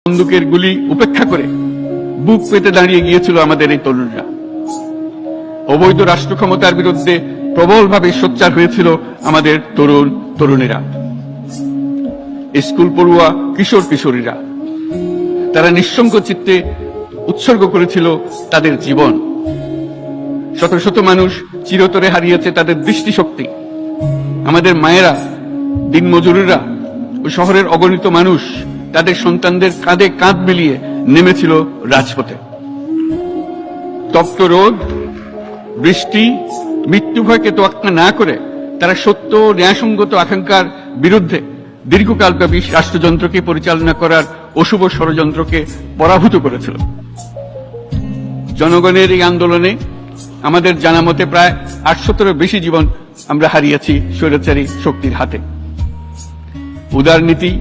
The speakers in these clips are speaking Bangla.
বন্দুকের গুলি উপেক্ষা করে বুক পেতে দাঁড়িয়ে গিয়েছিল আমাদের এই তরুণরা। অবৈধ রাষ্ট্র ক্ষমতার বিরুদ্ধে প্রবলভাবে সোচ্চার হয়েছিল আমাদের তরুণ তরুণীরা, স্কুল পড়ুয়া কিশোর কিশোরীরা। তারা নিঃসঙ্গ চিত্তে উৎসর্গ করেছিল তাদের জীবন। শত শত মানুষ চিরতরে হারিয়েছে তাদের দৃষ্টিশক্তি। আমাদের মায়েরা, দিনমজুরিরা ও শহরের অগণিত মানুষ তাদের সন্তানদের কাঁধে কাঁধ মিলিয়ে নেমেছিল রাজপথে। তপ্ত রোদ, বৃষ্টি, মৃত্যু ভয়কে তোয়াক্কা না করে তারা সত্য ও ন্যায়সঙ্গত আকাঙ্ক্ষার বিরুদ্ধে দীর্ঘকালব্যাপী রাষ্ট্রযন্ত্রকে পরিচালনা করার অশুভ ষড়যন্ত্রকে পরাভূত করেছিল। জনগণের এই আন্দোলনে আমাদের জানা মতে প্রায় 800-এরও বেশি জীবন আমরা হারিয়েছি স্বৈরাচারী শক্তির হাতে। উদারনীতি,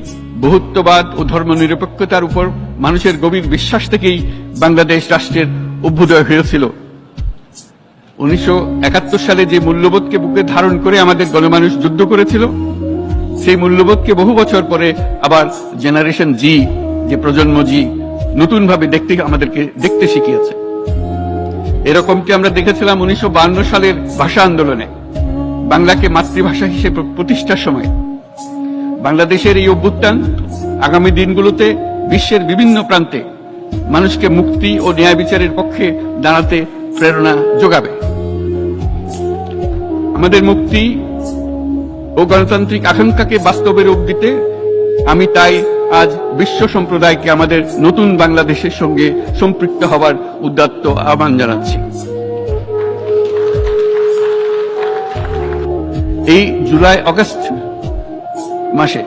বহুত্ববাদ ও ধর্মনিরপেক্ষতার উপর মানুষের গভীর বিশ্বাস থেকেই বাংলাদেশ রাষ্ট্রের অভ্যুদয় হয়েছিল। 1971 সালে যে মূল্যবোধকে বুকে ধারণ করে আমাদের গণমানুষ যুদ্ধ করেছিল, সেই মূল্যবোধকে বহু বছর পরে আবার জেনারেশন জি, যে প্রজন্ম জি, নতুনভাবে আমাদেরকে দেখতে শিখিয়েছে। এরকমটি আমরা দেখেছিলাম 1952 সালের ভাষা আন্দোলনে, বাংলাকে মাতৃভাষা হিসেবে প্রতিষ্ঠার সময়। বাংলাদেশের এই অভ্যুত্থান আগামী দিনগুলোতে বিশ্বের বিভিন্ন প্রান্তে মানুষকে মুক্তি ও ন্যায় বিচারের পক্ষে দাঁড়াতে প্রেরণা যোগাবে। আমাদের মুক্তি ও গণতান্ত্রিক আকাঙ্ক্ষাকে বাস্তবে রূপ দিতে আমি তাই আজ বিশ্ব সম্প্রদায়কে আমাদের নতুন বাংলাদেশের সঙ্গে সম্পৃক্ত হবার উদাত্ত আহ্বান জানাচ্ছি। এই জুলাই আগস্ট মাসে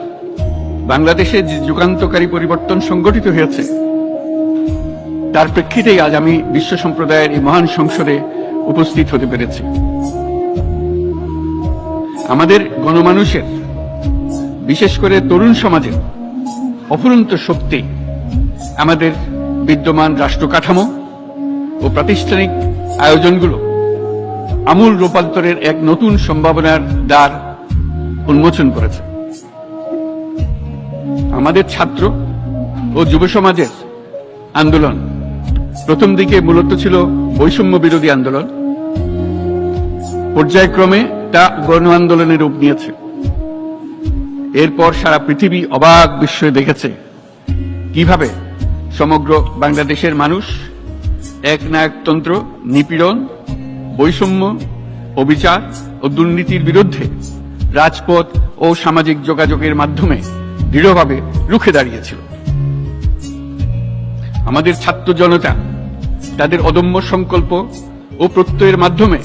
বাংলাদেশে যে যুগান্তকারী পরিবর্তন সংগঠিত হয়েছে, তার প্রেক্ষিতেই আজ আমি বিশ্ব সম্প্রদায়ের এই মহান সংসদে উপস্থিত হতে পেরেছি। আমাদের গণমানুষের, বিশেষ করে তরুণ সমাজের অফুরন্ত শক্তি আমাদের বিদ্যমান রাষ্ট্র কাঠামো ও প্রাতিষ্ঠানিক আয়োজনগুলো আমূল রূপান্তরের এক নতুন সম্ভাবনার দ্বার উন্মোচন করেছে। আমাদের ছাত্র ও যুব সমাজের আন্দোলন প্রথম দিকে মূলত ছিল বৈষম্য বিরোধী আন্দোলন, পর্যায়ক্রমে তা গণ আন্দোলনের রূপ নিয়েছে। এরপর সারা পৃথিবী অবাক বিস্ময়ে দেখেছে কিভাবে সমগ্র বাংলাদেশের মানুষ একনায়কতন্ত্র, নিপীড়ন, বৈষম্য, অবিচার ও দুর্নীতির বিরুদ্ধে রাজপথ ও সামাজিক যোগাযোগের মাধ্যমে দৃঢ়ভাবে রুখে দাঁড়িয়েছিল। আমাদের ছাত্র জনতা তাদের অদম্য সংকল্প ও প্রত্যয়ের মাধ্যমে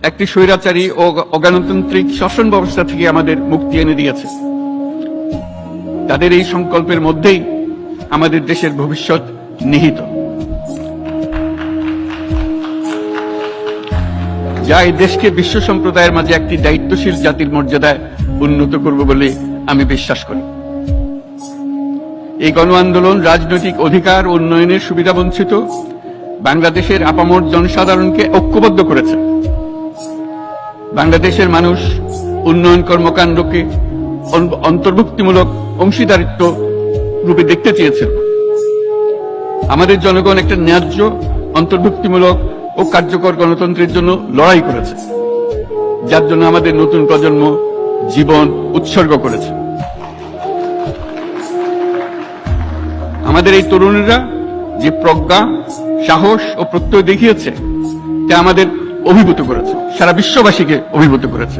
একটি স্বৈরাচারী ও অগণতান্ত্রিক শাসন ব্যবস্থা থেকে আমাদের মুক্তি এনে দিয়েছে। তাদের এই সংকল্পের মধ্যেই আমাদের দেশের ভবিষ্যৎ নিহিত, যা এই দেশকে বিশ্ব সম্প্রদায়ের মাঝে একটি দায়িত্বশীল জাতির মর্যাদায় উন্নত করবে বলে আমি বিশ্বাস করি। এই গণ আন্দোলন রাজনৈতিক অধিকার ও উন্নয়নের সুবিধা বঞ্চিত বাংলাদেশের আপামর জনসাধারণকে ঐক্যবদ্ধ করেছে। বাংলাদেশের মানুষ উন্নয়ন কর্মকাণ্ডকে অন্তর্ভুক্তিমূলক অংশীদারিত্ব রূপে দেখতে চেয়েছিল। আমাদের জনগণ একটা ন্যায্য, অন্তর্ভুক্তিমূলক ও কার্যকর গণতন্ত্রের জন্য লড়াই করেছে, যার জন্য আমাদের নতুন প্রজন্ম জীবন উৎসর্গ করেছে। আমাদের এই তরুণীরা যে প্রজ্ঞা, সাহস ও প্রত্যয় দেখিয়েছে, তা আমাদের অভিভূত করেছে, সারা বিশ্ববাসীকে অভিভূত করেছে।